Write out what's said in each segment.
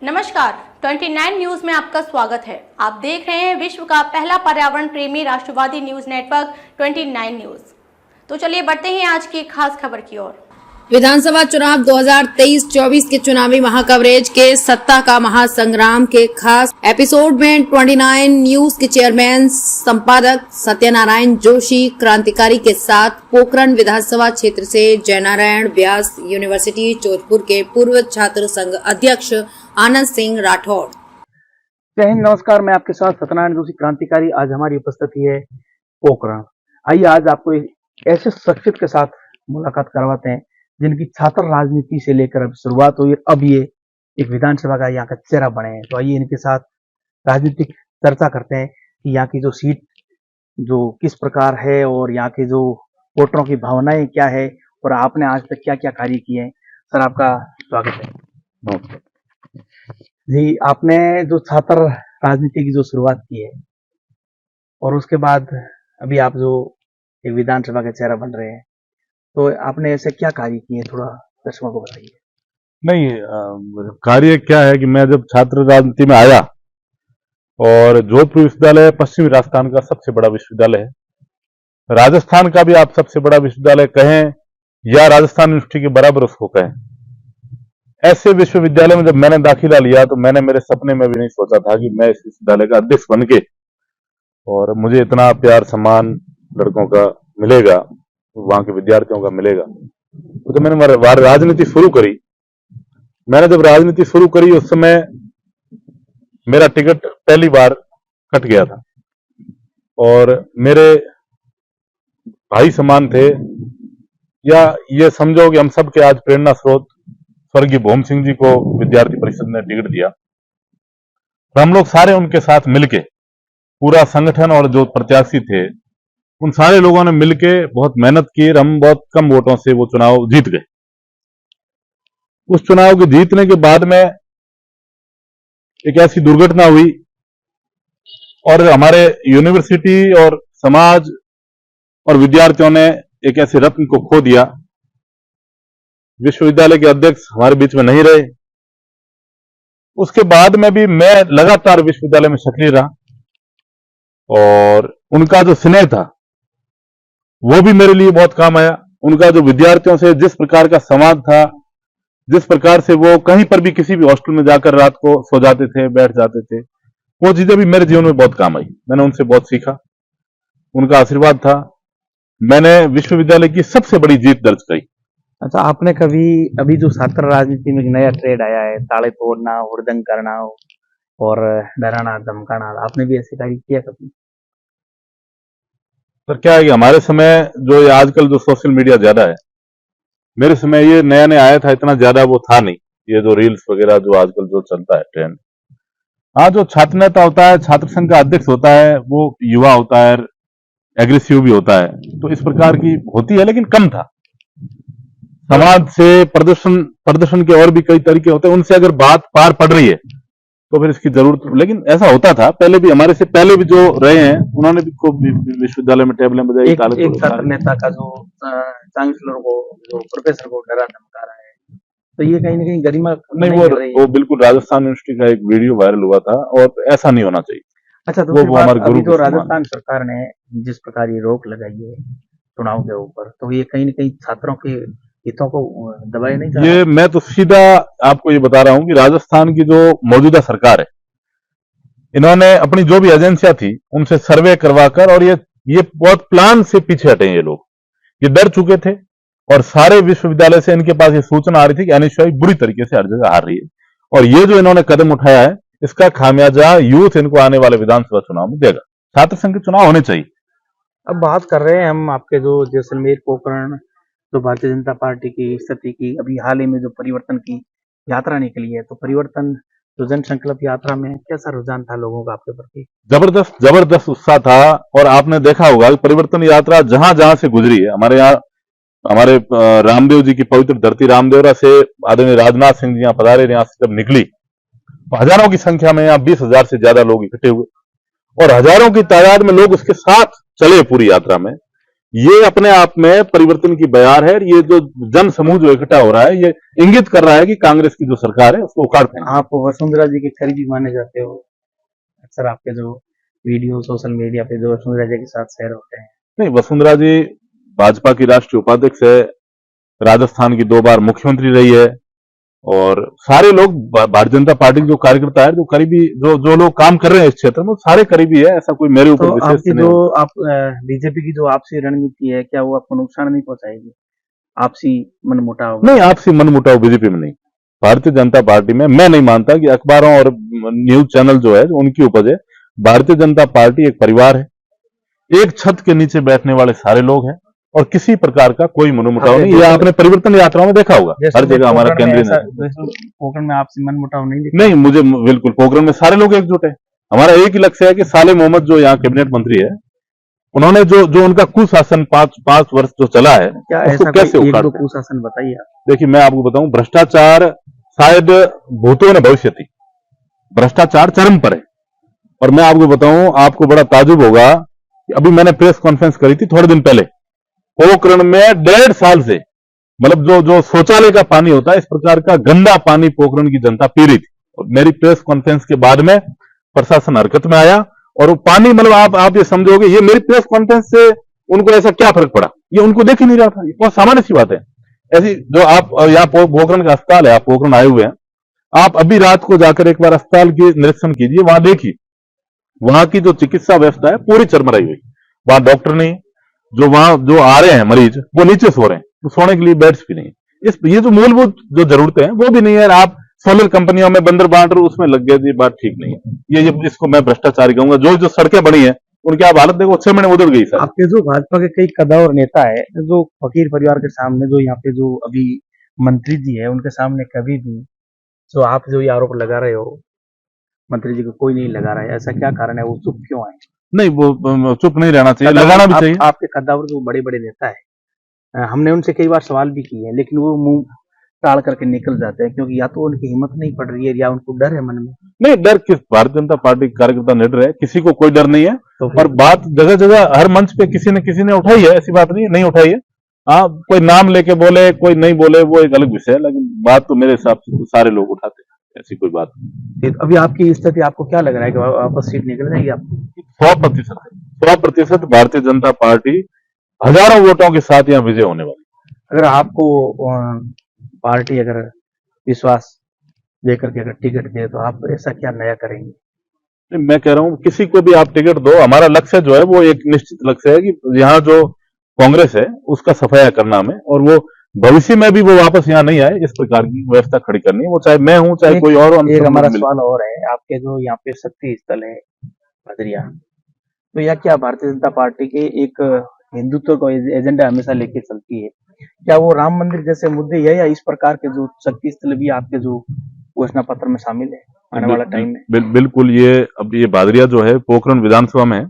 नमस्कार, 29 न्यूज में आपका स्वागत है। आप देख रहे हैं विश्व का पहला पर्यावरण प्रेमी राष्ट्रवादी न्यूज नेटवर्क 29 न्यूज। तो चलिए बढ़ते हैं आज की खास खबर की ओर। विधानसभा चुनाव 2023-24 के चुनावी महाकवरेज के सत्ता का महासंग्राम के खास एपिसोड में 29 न्यूज के चेयरमैन संपादक सत्यनारायण जोशी क्रांतिकारी के साथ पोखरण विधानसभा क्षेत्र से जयनारायण व्यास यूनिवर्सिटी जोधपुर के पूर्व छात्र संघ अध्यक्ष आनंद सिंह राठौड़। जय हिंद, नमस्कार। मैं आपके साथ सत्यनारायण जोशी क्रांतिकारी। आज हमारी उपस्थिति है पोखरण। आइए आज आपको एक ऐसे शख्सियत के साथ मुलाकात करवाते हैं जिनकी छात्र राजनीति से लेकर अब शुरुआत हुई, अब ये एक विधानसभा का यहाँ का चेहरा बने हैं। तो आइए इनके साथ राजनीतिक चर्चा करते हैं कि यहाँ की जो सीट जो किस प्रकार है और यहाँ के जो वोटरों की भावनाएं क्या है और आपने आज तक क्या क्या कार्य किए हैं। सर, आपका स्वागत है। नमस्कार जी, आपने जो छात्र राजनीति की जो शुरुआत की है और उसके बाद अभी आप जो एक विधानसभा का चेहरा बन रहे हैं, तो आपने ऐसे क्या कार्य किए, थोड़ा दर्शकों को बताइए। नहीं, कार्य क्या है कि मैं जब छात्र राजनीति में आया और जोधपुर विश्वविद्यालय पश्चिमी राजस्थान का सबसे बड़ा विश्वविद्यालय है, राजस्थान का भी आप सबसे बड़ा विश्वविद्यालय कहें या राजस्थान यूनिवर्सिटी के बराबर उसको कहें, ऐसे विश्वविद्यालय में जब मैंने दाखिला लिया तो मैंने मेरे सपने में भी नहीं सोचा था कि मैं इस विश्वविद्यालय का अध्यक्ष बन के और मुझे इतना प्यार सम्मान लड़कों का मिलेगा, वहां के विद्यार्थियों का मिलेगा। तो मैंने राजनीति शुरू करी। मैंने जब राजनीति शुरू करी उस समय मेरा टिकट पहली बार कट गया था और मेरे भाई समान थे, या ये समझो कि हम सब के आज प्रेरणा स्रोत स्वर्गीय भोम सिंह जी को विद्यार्थी परिषद ने टिकट दिया। तो हम लोग सारे उनके साथ मिलके, पूरा संगठन और जो प्रत्याशी थे उन सारे लोगों ने मिलके बहुत मेहनत की और हम बहुत कम वोटों से वो चुनाव जीत गए। उस चुनाव के जीतने के बाद में एक ऐसी दुर्घटना हुई और हमारे यूनिवर्सिटी और समाज और विद्यार्थियों ने एक ऐसे रत्न को खो दिया। विश्वविद्यालय के अध्यक्ष हमारे बीच में नहीं रहे। उसके बाद में भी मैं लगातार विश्वविद्यालय में सक्रिय रहा और उनका जो स्नेह था वो भी मेरे लिए बहुत काम आया। उनका जो विद्यार्थियों से जिस प्रकार का संवाद था, जिस प्रकार से वो कहीं पर भी किसी भी हॉस्टल में जाकर रात को सो जाते थे, बैठ जाते थे, वो चीजें भी मेरे जीवन में बहुत काम आई। मैंने उनसे बहुत सीखा, उनका आशीर्वाद था। मैंने विश्वविद्यालय की सबसे बड़ी जीत दर्ज की। अच्छा, आपने कभी अभी जो छात्र राजनीति में एक नया ट्रेड आया है, ताले तोड़ना, हुड़दंग करना और डराना धमकाना, आपने भी ऐसे कार्य किया कभी? पर क्या है कि हमारे समय जो ये आजकल जो सोशल मीडिया ज्यादा है, मेरे समय ये नया नया आया था, इतना ज्यादा वो था नहीं। ये जो रील्स वगैरह जो आजकल जो चलता है ट्रेंड, हाँ, जो छात्र नेता होता है, छात्र संघ का अध्यक्ष होता है, वो युवा होता है, एग्रेसिव भी होता है, तो इस प्रकार की होती है, लेकिन कम था। समाज से प्रदर्शन के और भी कई तरीके होते हैं, उनसे अगर बात पार पड़ रही है तो फिर इसकी जरूरत, लेकिन ऐसा होता था पहले भी। हमारे से पहले भी जो रहे हैं उन्होंने भी खूब विश्वविद्यालय में टेबलें बजाई। एक छात्र नेता का जो चांसलर को, जो प्रोफेसर को डरा धमका रहा है, तो ये कहीं ना कहीं गरिमा नहीं, वो बिल्कुल राजस्थान यूनिवर्सिटी का एक वीडियो वायरल हुआ था और ऐसा नहीं होना चाहिए। अच्छा, तो वो हमारे गुरु जो राजस्थान सरकार ने जिस प्रकार ये रोक लगाई है चुनाव के ऊपर, तो ये कहीं ना कहीं छात्रों के हितों को दबाए नहीं जा रहा? ये मैं तो सीधा आपको ये बता रहा हूं कि राजस्थान की जो मौजूदा सरकार है, इन्होंने अपनी जो भी एजेंसियां थी उनसे सर्वे करवाकर, और ये बहुत प्लान से पीछे हटे। ये लोग ये डर चुके थे और सारे विश्वविद्यालय से इनके पास ये सूचना आ रही थी कि एनएसयूआई बुरी तरीके से हर जगह हार रही है, और ये जो इन्होंने कदम उठाया है इसका खामियाजा यूथ इनको आने वाले विधानसभा चुनाव में देगा। छात्र संघ के चुनाव होने चाहिए। अब बात कर रहे हैं हम आपके जो जैसलमेर पोखरण जो भारतीय जनता पार्टी की स्थिति की, अभी हाल ही में जो परिवर्तन की यात्रा निकली है, तो परिवर्तन जो जन संकल्प यात्रा में कैसा रुझान था लोगों का आपके प्रति? जबरदस्त उत्साह था। और आपने देखा होगा कि परिवर्तन यात्रा जहां जहां से गुजरी है, हमारे यहाँ हमारे रामदेव जी की पवित्र धरती रामदेवरा से आदरणीय राजनाथ सिंह जी यहाँ पधारे, यहाँ से जब निकली तो हजारों की संख्या में यहाँ 20,000 से ज्यादा लोग इकट्ठे हुए और हजारों की तादाद में लोग उसके साथ चले पूरी यात्रा में। ये अपने आप में परिवर्तन की बयार है। ये जो जन समूह जो इकट्ठा हो रहा है, ये इंगित कर रहा है कि कांग्रेस की जो सरकार है उसको उखाड़ फेंकना। आप वसुंधरा जी के करीबी माने जाते हो, अक्सर आपके जो वीडियो सोशल मीडिया पे जो वसुंधरा जी के साथ शेयर होते हैं। नहीं, वसुंधरा जी भाजपा की राष्ट्रीय उपाध्यक्ष है, राजस्थान की 2 बार मुख्यमंत्री रही है, और सारे लोग भारतीय जनता पार्टी के जो कार्यकर्ता है, जो करीबी जो लोग काम कर रहे हैं इस क्षेत्र में, सारे करीबी है। ऐसा कोई मेरे ऊपर तो विशेष आपकी नहीं। जो आप बीजेपी की जो आपसी रणनीति है, क्या वो आपको नुकसान नहीं पहुंचाएगी? आपसी मनमुटाव? नहीं, आपसी मनमुटाव बीजेपी में नहीं। भारतीय जनता पार्टी में मैं नहीं मानता कि अखबारों और न्यूज चैनल जो है उनकी उपज है। भारतीय जनता पार्टी एक परिवार है, एक छत के नीचे बैठने वाले सारे लोग हैं, और किसी प्रकार का कोई मनमुटाव नहीं। यह आपने परिवर्तन यात्राओं में देखा होगा, हर जगह हमारा केंद्रीय पोखरण में आपसी मनमुटाव नहीं दिखा? नहीं, मुझे बिल्कुल पोखरण में सारे लोग एकजुट है। हमारा एक ही लक्ष्य है कि साले मोहम्मद जो यहाँ कैबिनेट मंत्री है, उन्होंने जो उनका कुशासन 5 वर्ष जो चला है, क्या उसको ऐसा कैसे कोई एक उखाड़ दो दें? कुशासन बताइए आप। देखिए, मैं आपको बताऊं, भ्रष्टाचार शायद भूतों ने भविष्यति, भ्रष्टाचार चरम पर है। और मैं आपको बताऊं, आपको बड़ा ताजुब होगा कि अभी मैंने प्रेस कॉन्फ्रेंस करी थी थोड़े दिन पहले, पोखरण में 1.5 साल से, मतलब जो शौचालय का पानी होता है, इस प्रकार का गंदा पानी पोखरण की जनता पी रही थी। और मेरी प्रेस कॉन्फ्रेंस के बाद में प्रशासन हरकत में आया, और वो पानी, मतलब आप ये समझोगे, ये मेरी प्रेस कॉन्फ्रेंस से उनको ऐसा क्या फर्क पड़ा, ये उनको देख ही नहीं रहा था। ये बहुत सामान्य सी बात है। ऐसी जो आप यहाँ पोखरण का अस्पताल है, आप पोखरण आए हुए हैं, आप अभी रात को जाकर एक बार अस्पताल की निरीक्षण कीजिए, वहां देखिए, वहां की जो चिकित्सा व्यवस्था है पूरी चरमराई हुई। वहां डॉक्टर नहीं, जो वहां जो आ रहे हैं मरीज, वो नीचे सो रहे हैं, तो सोने के लिए बेड्स भी नहीं। ये जो मूलभूत जो जरूरतें हैं वो भी नहीं है। आप सोलर कंपनियों में बंदर बांट रहे हो, उसमें लग गए, ये बात ठीक नहीं है। ये इसको मैं भ्रष्टाचारी कहूंगा। जो सड़कें बनी है, उनकी आप हालत देखो, 6 महीने उधर गई सर। आपके जो भाजपा के कई कद्दावर नेता है, जो फकीर परिवार के सामने, जो यहाँ पे जो अभी मंत्री जी है, उनके सामने कभी भी जो आप जो ये आरोप लगा रहे हो, मंत्री जी को कोई नहीं लगा रहा है, ऐसा क्या कारण है? वो चुप क्यों आए? नहीं, वो चुप नहीं रहना चाहिए, लगाना भी चाहिए। आपके कद्दावर जो बड़े बड़े नेता है, हमने उनसे कई बार सवाल भी किए हैं, लेकिन वो मुंह टाल करके निकल जाते हैं, क्योंकि या तो उनकी हिम्मत नहीं पड़ रही है, या उनको डर है मन में। नहीं, डर किस, भारतीय जनता पार्टी के कार्यकर्ता निडर है, किसी को कोई डर नहीं है। तो और बात जगह जगह हर मंच पे किसी ने उठाई है, ऐसी बात नहीं उठाई है। हाँ, कोई नाम लेके बोले, कोई नहीं बोले, वो एक अलग विषय है, लेकिन बात तो मेरे हिसाब से तो सारे लोग उठाते हैं, ऐसी कोई बात नहीं। अभी आपकी स्थिति, आपको क्या लग रहा है कि वापस सीट निकल जाएगी आपकी? 100% भारतीय जनता पार्टी हजारों वोटों के साथ यहाँ विजय होने वाली। अगर आपको पार्टी अगर विश्वास देकर के अगर टिकट दे, तो आप ऐसा क्या नया करेंगे? मैं कह रहा हूँ, किसी को भी आप टिकट दो, हमारा लक्ष्य जो है वो एक निश्चित लक्ष्य है कि यहाँ जो कांग्रेस है उसका सफाया करना हमें, और वो भविष्य में भी वो वापस यहाँ नहीं आए, इस प्रकार की व्यवस्था खड़ी करनी है। वो चाहे मैं हूँ, चाहे कोई और हो। एक हमारा सवाल और है, आपके जो यहाँ पे शक्ति स्थल है बदरिया, तो यह क्या भारतीय जनता पार्टी के एक हिंदुत्व का एजेंडा हमेशा लेके चलती है? क्या वो राम मंदिर जैसे मुद्दे है, या इस प्रकार के जो शक्ति स्थल भी आपके जो घोषणा पत्र में शामिल है आने वाला टाइम में? बिल्कुल। ये बादरिया जो है पोखरण विधानसभा में है,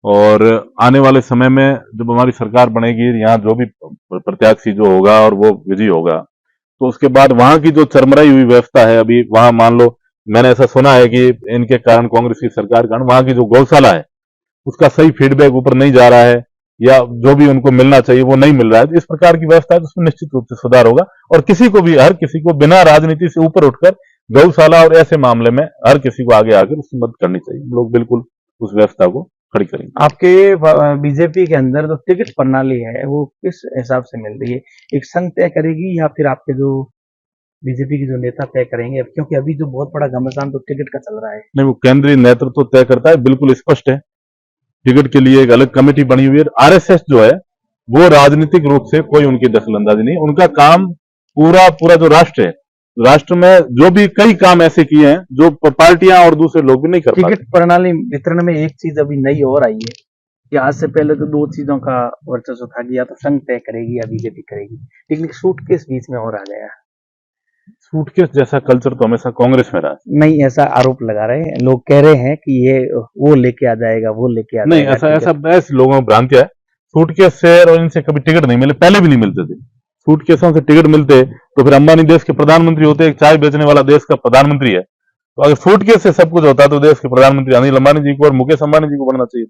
और आने वाले समय में जब हमारी सरकार बनेगी, यहाँ जो भी प्रत्याशी जो होगा और वो विजयी होगा, तो उसके बाद वहां की जो चरमराई हुई व्यवस्था है, अभी वहां मान लो, मैंने ऐसा सुना है कि इनके कारण, कांग्रेस की सरकार के कारण, वहां की जो गौशाला है उसका सही फीडबैक ऊपर नहीं जा रहा है, या जो भी उनको मिलना चाहिए वो नहीं मिल रहा है। इस प्रकार की व्यवस्था है, तो उसमें निश्चित रूप से सुधार होगा। और किसी को भी, हर किसी को बिना राजनीति से ऊपर उठकर गौशाला और ऐसे मामले में हर किसी को आगे आकर उसकी मदद करनी चाहिए। लोग बिल्कुल उस व्यवस्था को खड़ी करेंगे। आपके बीजेपी के अंदर जो टिकट प्रणाली है, वो किस हिसाब से मिल रही है? एक संघ तय करेगी, या फिर आपके जो बीजेपी के जो नेता तय करेंगे? क्योंकि अभी जो बहुत बड़ा घमासान तो टिकट का चल रहा है। नहीं, वो केंद्रीय नेतृत्व तय करता है, बिल्कुल स्पष्ट है। टिकट के लिए एक अलग कमेटी बनी हुई है। आरएसएस जो है वो राजनीतिक रूप से कोई उनकी दखलंदाजी नहीं, उनका काम पूरा जो राष्ट्र है, राष्ट्र में जो भी कई काम ऐसे किए हैं जो पार्टियां और दूसरे लोग भी नहीं कर पाते। टिकट प्रणाली वितरण में एक चीज अभी नई और आई है कि आज से पहले तो 2 चीजों का वर्चस्व था, या तो संघ तय करेगी या बीजेपी करेगी, लेकिन सूटकेस बीच में और आ गया। सूटकेस जैसा कल्चर तो हमेशा कांग्रेस में रहा। नहीं, ऐसा आरोप लगा रहे हैं लोग, कह रहे हैं कि ये वो लेके आ जाएगा, वो लेके आ जाएगा। नहीं, ऐसा लोगों में भ्रांति है। सूटकेस से और इनसे कभी टिकट नहीं मिले, पहले भी नहीं मिलते थे। सूटकेसों से टिकट मिलते तो फिर अंबानी देश के प्रधानमंत्री होते। एक चाय बेचने वाला देश का प्रधानमंत्री है, तो अगर सूटकेस से सब कुछ होता तो देश के प्रधानमंत्री अनिल अंबानी जी को और मुकेश अंबानी जी को बनना चाहिए।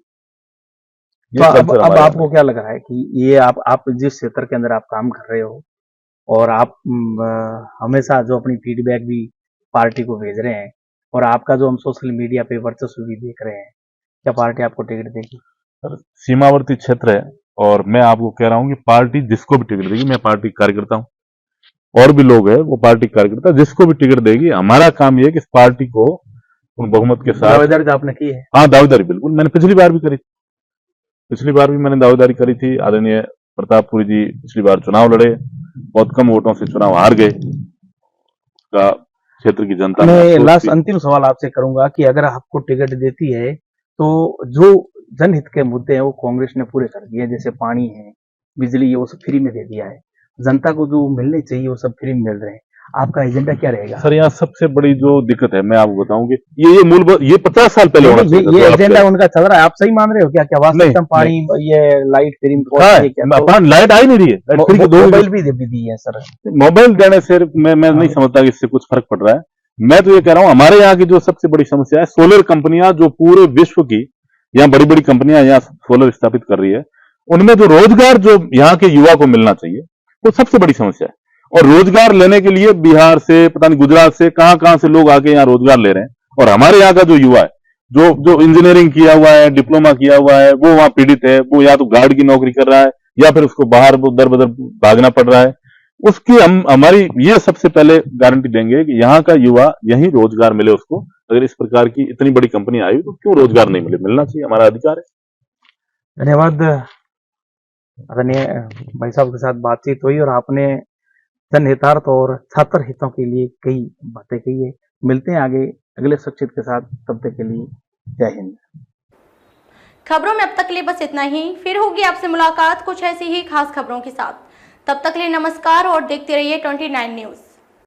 तो ये अब कल्चर हमारे यहाँ आपको क्या लग रहा है कि ये आप जिस क्षेत्र के अंदर आप काम कर रहे हो और आप हमेशा जो अपनी फीडबैक भी पार्टी को भेज रहे हैं और आपका जो हम सोशल मीडिया पे वर्चस्व भी देख रहे हैं, क्या पार्टी आपको टिकट देगी? सर, सीमावर्ती क्षेत्र है और मैं आपको कह रहा हूं कि पार्टी जिसको भी टिकट देगी, मैं पार्टी कार्यकर्ता हूं और भी लोग हैं वो पार्टी कार्यकर्ता, जिसको भी टिकट देगी हमारा काम ये है कि इस पार्टी को उन बहुमत के साथ। दावेदारी तो आपने की है? हाँ, दावेदारी बिल्कुल, मैंने पिछली बार भी करी थी, पिछली बार भी मैंने दावेदारी करी थी। आदरणीय प्रतापपुरी जी पिछली बार चुनाव लड़े, बहुत कम वोटों से चुनाव हार गए, का क्षेत्र की जनता ने मैं अफसोस लास्ट की। अंतिम सवाल आपसे करूंगा कि अगर आपको टिकट देती है तो जो जनहित के मुद्दे हैं वो कांग्रेस ने पूरे कर दिए, जैसे पानी है, बिजली है, वो सब फ्री में दे दिया है, जनता को जो मिलने चाहिए वो सब फ्री में मिल रहे हैं। आपका एजेंडा क्या रहेगा? सर, यहाँ सबसे बड़ी जो दिक्कत है मैं आपको बताऊं कि ये 50 साल पहले होना चाहिए था। ये जो आपके- एजेंडा उनका चल रहा है, आप सही मान रहे हो क्या? क्या नहीं, वास्तव में पानी ये लाइट फ्री में कहाँ है? लाइट आ ही नहीं रही है, लाइट फ्री की दो मोबाइल भी दी है सर। मोबाइल देने से मैं नहीं समझता कि इससे कुछ फर्क पड़ रहा है। मैं तो ये कह रहा हूं हमारे यहाँ की जो सबसे बड़ी समस्या है, सोलर कंपनियां जो पूरे विश्व की यहाँ बड़ी बड़ी कंपनियां यहाँ सोलर स्थापित कर रही है, उनमें जो रोजगार जो यहाँ के युवा को मिलना चाहिए वो सबसे बड़ी समस्या है। और रोजगार लेने के लिए बिहार से, पता नहीं गुजरात से, कहां से लोग आके यहाँ रोजगार ले रहे हैं। और हमारे यहाँ का जो युवा है, जो इंजीनियरिंग किया हुआ है, डिप्लोमा किया हुआ है, वो वहां पीड़ित है, वो या तो गार्ड की नौकरी कर रहा है या फिर उसको बाहर दर बदर भागना पड़ रहा है। उसकी हमारी ये सबसे पहले गारंटी देंगे कि यहाँ का युवा यही रोजगार मिले उसको। अगर इस प्रकार की इतनी बड़ी कंपनी आई तो क्यों रोजगार नहीं मिलना चाहिए, हमारा अधिकार है। धन्यवाद। आदरणीय भाई साहब के साथ बातचीत हुई और आपने जनहितार्थ और छात्र हितों के लिए कई बातें कही है। मिलते हैं आगे अगले शख्सियत के साथ, तब तक के लिए जय हिंद। खबरों में अब तक के लिए बस इतना ही, फिर होगी आपसे मुलाकात कुछ ऐसी ही खास खबरों के साथ। तब तक के लिए नमस्कार और देखते रहिए 29 न्यूज।